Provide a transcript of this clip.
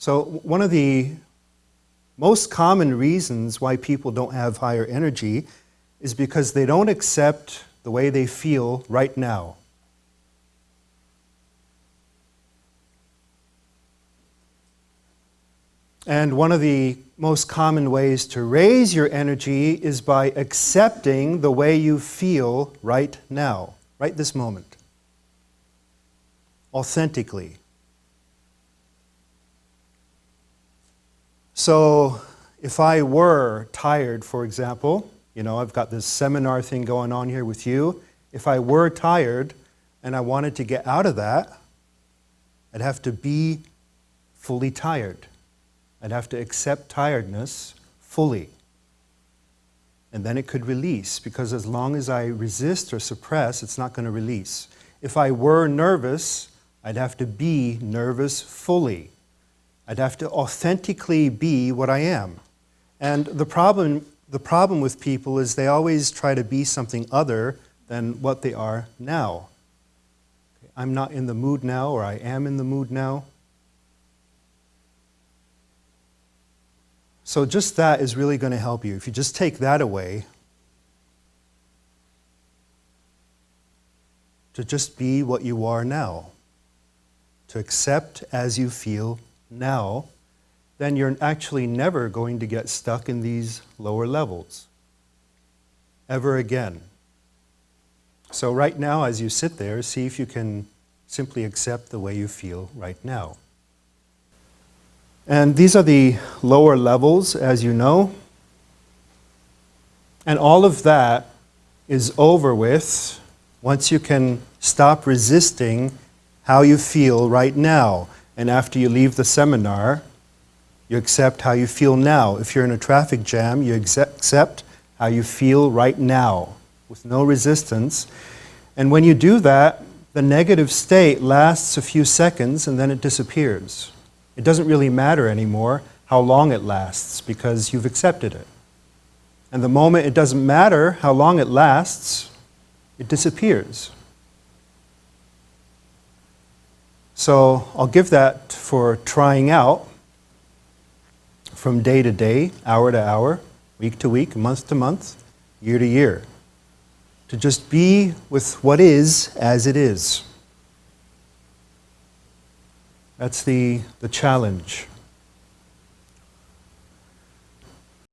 So one of the most common reasons why people don't have higher energy is because they don't accept the way they feel right now. And one of the most common ways to raise your energy is by accepting the way you feel right now, right this moment, authentically. So if I were tired, for example, I've got this seminar thing going on here with you. If I were tired and I wanted to get out of that, I'd have to be fully tired. I'd have to accept tiredness fully. And then it could release, because as long as I resist or suppress, it's not going to release. If I were nervous, I'd have to be nervous fully. I'd have to authentically be what I am. And the problem with people is they always try to be something other than what they are now. I'm not in the mood now, or I am in the mood now. So just that is really going to help you. If you just take that away, to just be what you are now, to accept as you feel now, then you're actually never going to get stuck in these lower levels ever again. So right now, as you sit there, see if you can simply accept the way you feel right now. And these are the lower levels, as you know. And all of that is over with once you can stop resisting how you feel right now. And after you leave the seminar, you accept how you feel now. If you're in a traffic jam, you accept how you feel right now with no resistance. And when you do that, the negative state lasts a few seconds and then it disappears. It doesn't really matter anymore how long it lasts because you've accepted it. And the moment it doesn't matter how long it lasts, it disappears. So I'll give that for trying out from day to day, hour to hour, week to week, month to month, year to year. To just be with what is as it is. That's the challenge.